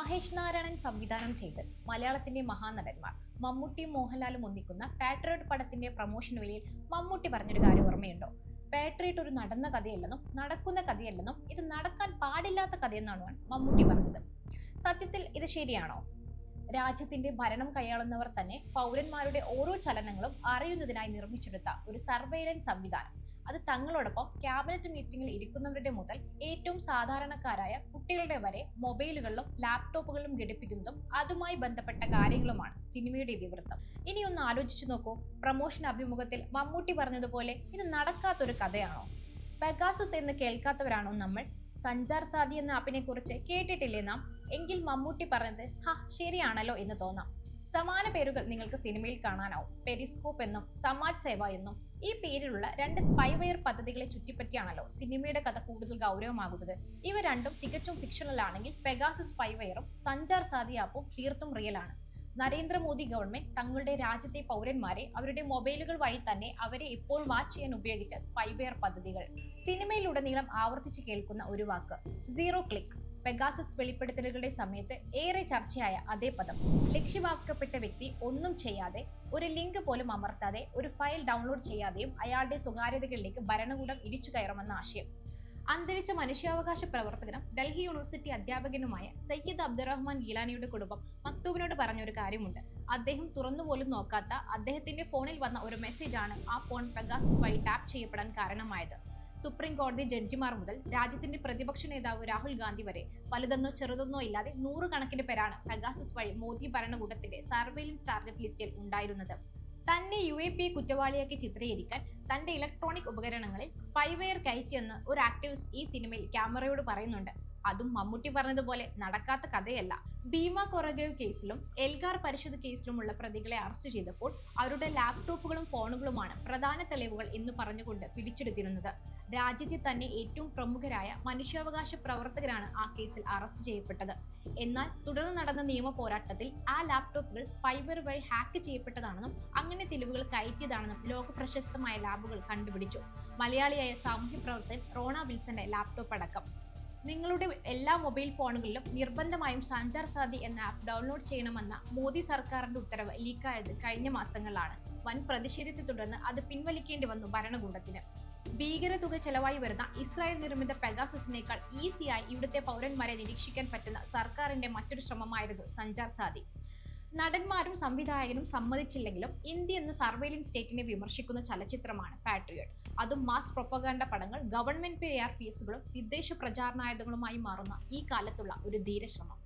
മഹേഷ് നാരായണൻ സംവിധാനം ചെയ്ത് മലയാളത്തിന്റെ മഹാനടന്മാർ മമ്മൂട്ടിയും മോഹൻലാലും ഒന്നിക്കുന്ന പാട്രിയോട്ട് പടത്തിന്റെ പ്രൊമോഷൻ വേളയിൽ മമ്മൂട്ടി പറഞ്ഞൊരു കാര്യം ഓർമ്മയുണ്ടോ? പാട്രിയോട്ട് ഒരു നടന്ന കഥയല്ലെന്നും നടക്കുന്ന കഥയല്ലെന്നും ഇത് നടക്കാൻ പാടില്ലാത്ത കഥയെന്നാണ് മമ്മൂട്ടി പറഞ്ഞത്. സത്യത്തിൽ ഇത് ശരിയാണോ? രാജ്യത്തിന്റെ ഭരണം കൈയാളുന്നവർ തന്നെ പൗരന്മാരുടെ ഓരോ ചലനങ്ങളും അറിയുന്നതിനായി നിർമ്മിച്ചെടുത്ത ഒരു സർവൈലൻസ് സംവിധാനം, അത് തങ്ങളോടൊപ്പം ക്യാബിനറ്റ് മീറ്റിംഗിൽ ഇരിക്കുന്നവരുടെ മുതൽ ഏറ്റവും സാധാരണക്കാരായ കുട്ടികളുടെ വരെ മൊബൈലുകളിലും ലാപ്ടോപ്പുകളിലും ഘടിപ്പിക്കുന്നതും അതുമായി ബന്ധപ്പെട്ട കാര്യങ്ങളുമാണ് സിനിമയുടെ ഇതിവൃത്തം. ഇനി ഒന്ന് ആലോചിച്ചു നോക്കൂ. പ്രമോഷൻ അഭിമുഖത്തിൽ മമ്മൂട്ടി പറഞ്ഞതുപോലെ ഇത് നടക്കാത്തൊരു കഥയാണോ? പെഗാസസ് എന്ന് കേൾക്കാത്തവരാണോ നമ്മൾ? സഞ്ചാർ സാധി എന്ന ആപ്പിനെ കുറിച്ച് കേട്ടിട്ടില്ലേ നാം? എങ്കിൽ മമ്മൂട്ടി പറഞ്ഞത് ശരിയാണല്ലോ എന്ന് തോന്നാം. സമാന പേരുകൾ നിങ്ങൾക്ക് സിനിമയിൽ കാണാനാവും. പെരിസ്കോപ്പ് എന്നും സമാജ് സേവ എന്നും ഈ പേരിലുള്ള രണ്ട് സ്പൈവെയർ പദ്ധതികളെ ചുറ്റിപ്പറ്റിയാണല്ലോ സിനിമയുടെ കഥ കൂടുതൽ ഗൗരവമാകുന്നത്. ഇവ രണ്ടും തികച്ചും ഫിക്ഷണൽ ആണെങ്കിൽ പെഗാസസ് സ്പൈവെയറും സഞ്ചാർ സാധി ആപ്പും തീർത്തും റിയൽ ആണ്. നരേന്ദ്രമോദി ഗവൺമെന്റ് തങ്ങളുടെ രാജ്യത്തെ പൗരന്മാരെ അവരുടെ മൊബൈലുകൾ വഴി തന്നെ അവരെ ഇപ്പോൾ വാച്ച് ചെയ്യാൻ ഉപയോഗിച്ച സ്പൈവെയർ പദ്ധതികൾ. സിനിമയിലുടനീളം ആവർത്തിച്ച് കേൾക്കുന്ന ഒരു വാക്ക് സീറോ ക്ലിക്ക്. പെഗാസസ് വെളിപ്പെടുത്തലുകളുടെ സമയത്ത് ഏറെ ചർച്ചയായ അതേ പദം. ലക്ഷ്യമാക്കപ്പെട്ട വ്യക്തി ഒന്നും ചെയ്യാതെ, ഒരു ലിങ്ക് പോലും അമർത്താതെ, ഒരു ഫയൽ ഡൗൺലോഡ് ചെയ്യാതെയും അയാളുടെ സ്വകാര്യതകളിലേക്ക് ഭരണകൂടം ഇടിച്ചു കയറുമെന്ന ആശയം. അന്തരിച്ച മനുഷ്യാവകാശ പ്രവർത്തകനും ഡൽഹി യൂണിവേഴ്സിറ്റി അധ്യാപകനുമായ സയ്യിദ് അബ്ദുറഹ്മാൻ ഗീലാനിയുടെ കുടുംബം മക്തൂബിനോട് പറഞ്ഞൊരു കാര്യമുണ്ട്. അദ്ദേഹം തുറന്നുപോലും നോക്കാത്ത അദ്ദേഹത്തിന്റെ ഫോണിൽ വന്ന ഒരു മെസ്സേജാണ് ആ ഫോൺ പെഗാസസ് വഴി ടാപ്പ് ചെയ്യപ്പെടാൻ കാരണമായത്. സുപ്രീം കോടതി ജഡ്ജിമാർ മുതൽ രാജ്യത്തിന്റെ പ്രതിപക്ഷ നേതാവ് രാഹുൽ ഗാന്ധി വരെ വലുതെന്നോ ചെറുതെന്നോ ഇല്ലാതെ നൂറുകണക്കിന് പേരാണ് പെഗാസസ് വഴി മോദി ഭരണകൂടത്തിന്റെ സർവൈലൻസ് ടാർഗറ്റ് ലിസ്റ്റിൽ ഉണ്ടായിരുന്നത്. തന്നെ UAPA കുറ്റവാളിയാക്കി ചിത്രീകരിക്കാൻ തന്റെ ഇലക്ട്രോണിക് ഉപകരണങ്ങളിൽ സ്പൈവെയർ കയറ്റിയെന്ന് ഒരു ആക്ടിവിസ്റ്റ് ഈ സിനിമയിൽ ക്യാമറയോട് പറയുന്നുണ്ട്. അതും മമ്മൂട്ടി പറഞ്ഞതുപോലെ നടക്കാത്ത കഥയല്ല. ഭീമ കൊറഗേവ് കേസിലും എൽഗാർ പരിശോധ കേസിലുമുള്ള പ്രതികളെ അറസ്റ്റ് ചെയ്തപ്പോൾ അവരുടെ ലാപ്ടോപ്പുകളും ഫോണുകളുമാണ് പ്രധാന തെളിവുകൾ എന്ന് പറഞ്ഞുകൊണ്ട് പിടിച്ചെടുത്തിരുന്നത്. രാജ്യത്തെ തന്നെ ഏറ്റവും പ്രമുഖരായ മനുഷ്യാവകാശ പ്രവർത്തകരാണ് ആ കേസിൽ അറസ്റ്റ് ചെയ്യപ്പെട്ടത്. എന്നാൽ തുടർന്ന് നടന്ന നിയമ പോരാട്ടത്തിൽ ആ ലാപ്ടോപ്പുകൾ സ്പൈവെയർ വഴി ഹാക്ക് ചെയ്യപ്പെട്ടതാണെന്നും അങ്ങനെ തെളിവുകൾ കയറ്റിയതാണെന്നും ലോക പ്രശസ്തമായ ലാബുകൾ കണ്ടുപിടിച്ചു. മലയാളിയായ സാമൂഹ്യ പ്രവർത്തകൻ റോണ വിൽസന്റെ ലാപ്ടോപ്പ് അടക്കം. നിങ്ങളുടെ എല്ലാ മൊബൈൽ ഫോണുകളിലും നിർബന്ധമായും സഞ്ചാർ സാധി എന്ന ആപ്പ് ഡൗൺലോഡ് ചെയ്യണമെന്ന മോദി സർക്കാരിന്റെ ഉത്തരവ് ലീക്കായത് കഴിഞ്ഞ മാസങ്ങളിലാണ്. വൻ പ്രതിഷേധത്തെ തുടർന്ന് അത് പിൻവലിക്കേണ്ടി വന്നു ഭരണകൂടത്തിന്. ഭീകര തുക ചെലവായി വരുന്ന ഇസ്രായേൽ നിർമ്മിത പെഗാസസിനേക്കാൾ ഈസിയായി ഇവിടുത്തെ പൗരന്മാരെ നിരീക്ഷിക്കാൻ പറ്റുന്ന സർക്കാരിന്റെ മറ്റൊരു ശ്രമമായിരുന്നു സഞ്ചാർ സാധി. നടന്മാരും സംവിധായകനും സമ്മതിച്ചില്ലെങ്കിലും ഇന്ത്യ എന്ന സർവൈലൻസ് സ്റ്റേറ്റിനെ വിമർശിക്കുന്ന ചലച്ചിത്രമാണ് പാട്രിയോട്ട്. അതും മാസ് പ്രൊപ്പഗാൻഡ പടങ്ങൾ, ഗവൺമെന്റ് PR പീസുകളും വിദേശ പ്രചാരണായുധങ്ങളുമായി മാറുന്ന ഈ കാലത്തുള്ള ഒരു ധീരശ്രമം.